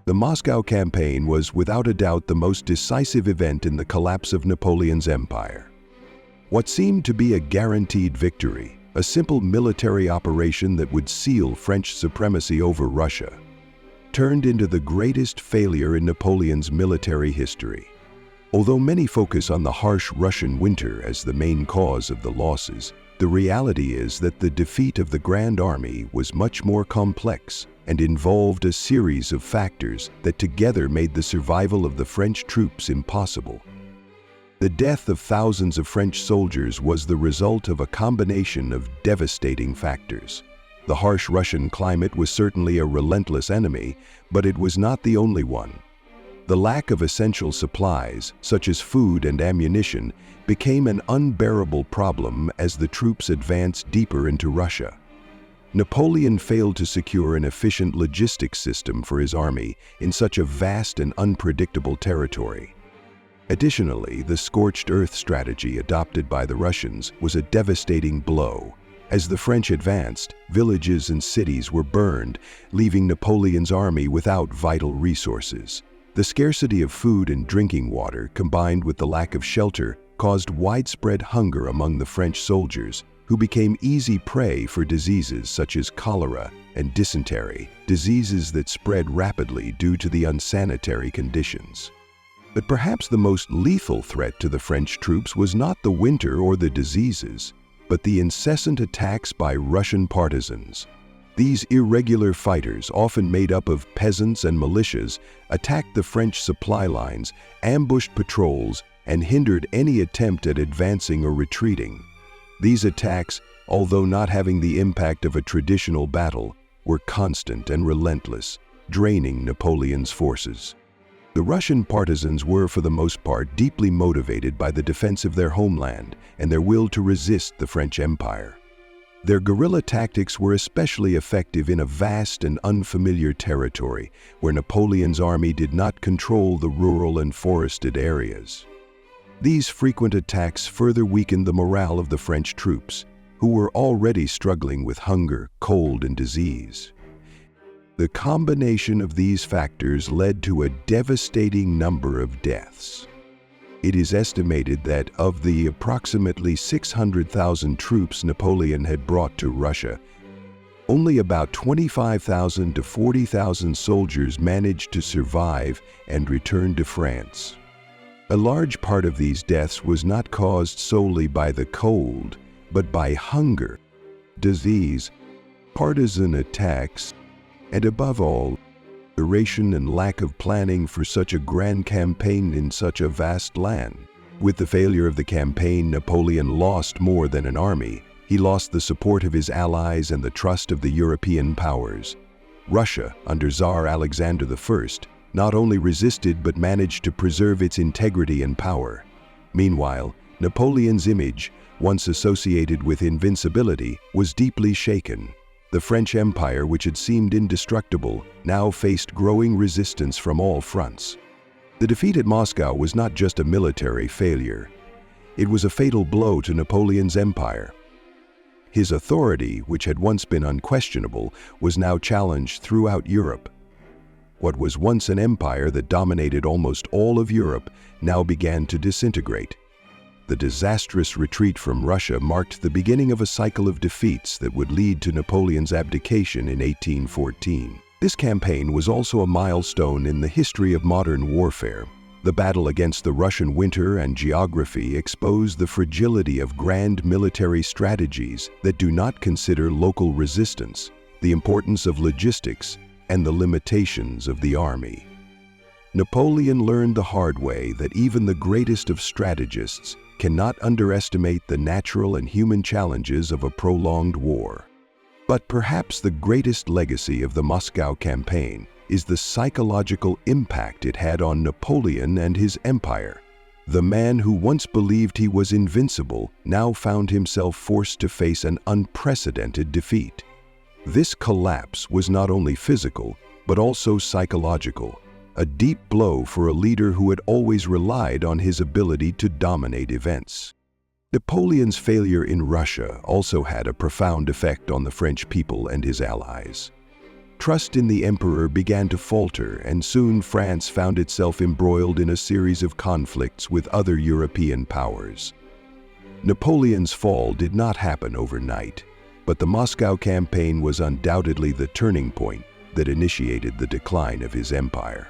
The Moscow campaign was without a doubt the most decisive event in the collapse of Napoleon's empire. What seemed to be a guaranteed victory, a simple military operation that would seal French supremacy over Russia, turned into the greatest failure in Napoleon's military history. Although many focus on the harsh Russian winter as the main cause of the losses, the reality is that the defeat of the Grand Army was much more complex and involved a series of factors that together made the survival of the French troops impossible. The death of thousands of French soldiers was the result of a combination of devastating factors. The harsh Russian climate was certainly a relentless enemy, but it was not the only one. The lack of essential supplies, such as food and ammunition, became an unbearable problem as the troops advanced deeper into Russia. Napoleon failed to secure an efficient logistics system for his army in such a vast and unpredictable territory. Additionally, the scorched earth strategy adopted by the Russians was a devastating blow. As the French advanced, villages and cities were burned, leaving Napoleon's army without vital resources. The scarcity of food and drinking water, combined with the lack of shelter, caused widespread hunger among the French soldiers, who became easy prey for diseases such as cholera and dysentery, diseases that spread rapidly due to the unsanitary conditions. But perhaps the most lethal threat to the French troops was not the winter or the diseases, but the incessant attacks by Russian partisans. These irregular fighters, often made up of peasants and militias, attacked the French supply lines, ambushed patrols, and hindered any attempt at advancing or retreating. These attacks, although not having the impact of a traditional battle, were constant and relentless, draining Napoleon's forces. The Russian partisans were, for the most part, deeply motivated by the defense of their homeland and their will to resist the French Empire. Their guerrilla tactics were especially effective in a vast and unfamiliar territory where Napoleon's army did not control the rural and forested areas. These frequent attacks further weakened the morale of the French troops, who were already struggling with hunger, cold, and disease. The combination of these factors led to a devastating number of deaths. It is estimated that of the approximately 600,000 troops Napoleon had brought to Russia, only about 25,000 to 40,000 soldiers managed to survive and return to France. A large part of these deaths was not caused solely by the cold, but by hunger, disease, partisan attacks, and above all, duration and lack of planning for such a grand campaign in such a vast land. With the failure of the campaign, Napoleon lost more than an army. He lost the support of his allies and the trust of the European powers. Russia, under Tsar Alexander I, not only resisted but managed to preserve its integrity and power. Meanwhile, Napoleon's image, once associated with invincibility, was deeply shaken. The French Empire, which had seemed indestructible, now faced growing resistance from all fronts. The defeat at Moscow was not just a military failure. It was a fatal blow to Napoleon's empire. His authority, which had once been unquestionable, was now challenged throughout Europe. What was once an empire that dominated almost all of Europe now began to disintegrate. The disastrous retreat from Russia marked the beginning of a cycle of defeats that would lead to Napoleon's abdication in 1814. This campaign was also a milestone in the history of modern warfare. The battle against the Russian winter and geography exposed the fragility of grand military strategies that do not consider local resistance, the importance of logistics, and the limitations of the army. Napoleon learned the hard way that even the greatest of strategists cannot underestimate the natural and human challenges of a prolonged war. But perhaps the greatest legacy of the Moscow campaign is the psychological impact it had on Napoleon and his empire. The man who once believed he was invincible now found himself forced to face an unprecedented defeat. This collapse was not only physical, but also psychological. A deep blow for a leader who had always relied on his ability to dominate events. Napoleon's failure in Russia also had a profound effect on the French people and his allies. Trust in the emperor began to falter, and soon France found itself embroiled in a series of conflicts with other European powers. Napoleon's fall did not happen overnight, but the Moscow campaign was undoubtedly the turning point that initiated the decline of his empire.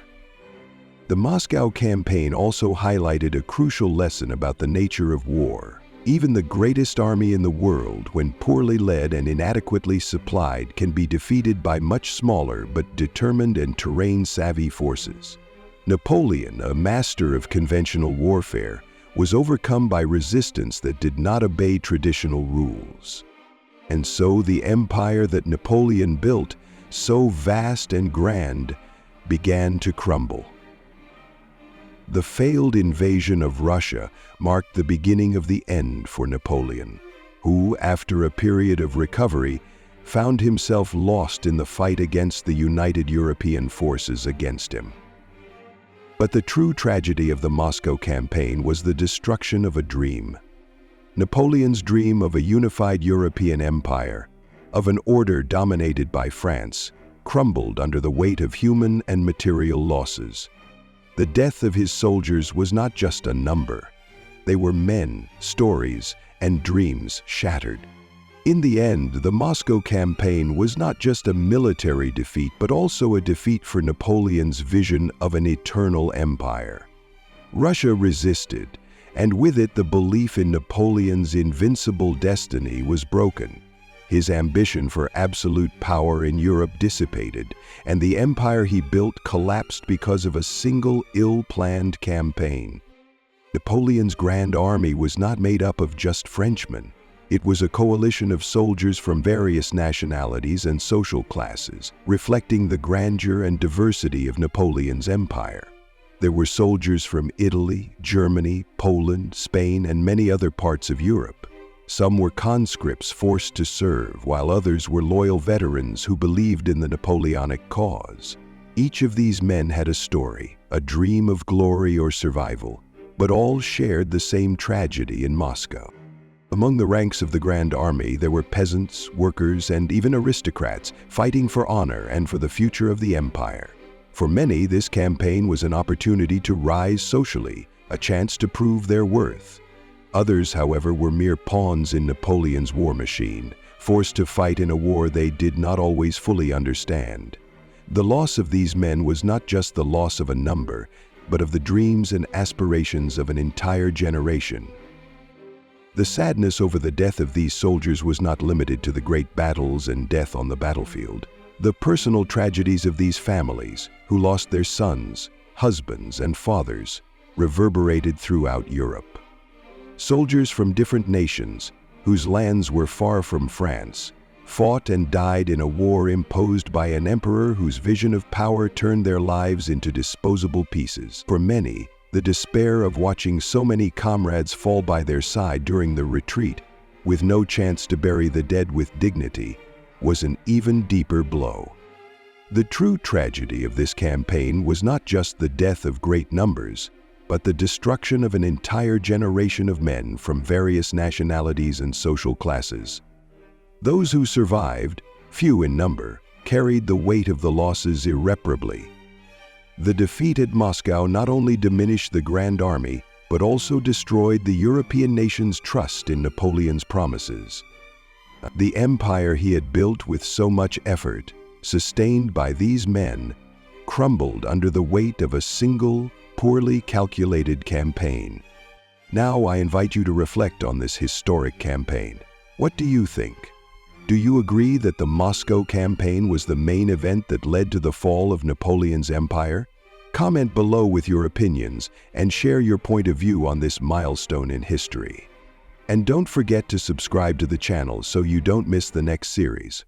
The Moscow campaign also highlighted a crucial lesson about the nature of war. Even the greatest army in the world, when poorly led and inadequately supplied, can be defeated by much smaller but determined and terrain-savvy forces. Napoleon, a master of conventional warfare, was overcome by resistance that did not obey traditional rules. And so the empire that Napoleon built, so vast and grand, began to crumble. The failed invasion of Russia marked the beginning of the end for Napoleon, who, after a period of recovery, found himself lost in the fight against the united European forces against him. But the true tragedy of the Moscow campaign was the destruction of a dream. Napoleon's dream of a unified European empire, of an order dominated by France, crumbled under the weight of human and material losses. The death of his soldiers was not just a number. They were men, stories, and dreams shattered. In the end, the Moscow campaign was not just a military defeat, but also a defeat for Napoleon's vision of an eternal empire. Russia resisted, and with it the belief in Napoleon's invincible destiny was broken. His ambition for absolute power in Europe dissipated, and the empire he built collapsed because of a single ill-planned campaign. Napoleon's Grand Army was not made up of just Frenchmen. It was a coalition of soldiers from various nationalities and social classes, reflecting the grandeur and diversity of Napoleon's empire. There were soldiers from Italy, Germany, Poland, Spain, and many other parts of Europe. Some were conscripts forced to serve, while others were loyal veterans who believed in the Napoleonic cause. Each of these men had a story, a dream of glory or survival, but all shared the same tragedy in Moscow. Among the ranks of the Grand Army, there were peasants, workers, and even aristocrats fighting for honor and for the future of the empire. For many, this campaign was an opportunity to rise socially, a chance to prove their worth. Others, however, were mere pawns in Napoleon's war machine, forced to fight in a war they did not always fully understand. The loss of these men was not just the loss of a number, but of the dreams and aspirations of an entire generation. The sadness over the death of these soldiers was not limited to the great battles and death on the battlefield. The personal tragedies of these families, who lost their sons, husbands, and fathers, reverberated throughout Europe. Soldiers from different nations, whose lands were far from France, fought and died in a war imposed by an emperor whose vision of power turned their lives into disposable pieces. For many, the despair of watching so many comrades fall by their side during the retreat, with no chance to bury the dead with dignity, was an even deeper blow. The true tragedy of this campaign was not just the death of great numbers, but the destruction of an entire generation of men from various nationalities and social classes. Those who survived, few in number, carried the weight of the losses irreparably. The defeat at Moscow not only diminished the Grand Army, but also destroyed the European nations' trust in Napoleon's promises. The empire he had built with so much effort, sustained by these men, crumbled under the weight of a single, poorly calculated campaign. Now I invite you to reflect on this historic campaign. What do you think? Do you agree that the Moscow campaign was the main event that led to the fall of Napoleon's empire? Comment below with your opinions and share your point of view on this milestone in history. And don't forget to subscribe to the channel so you don't miss the next series.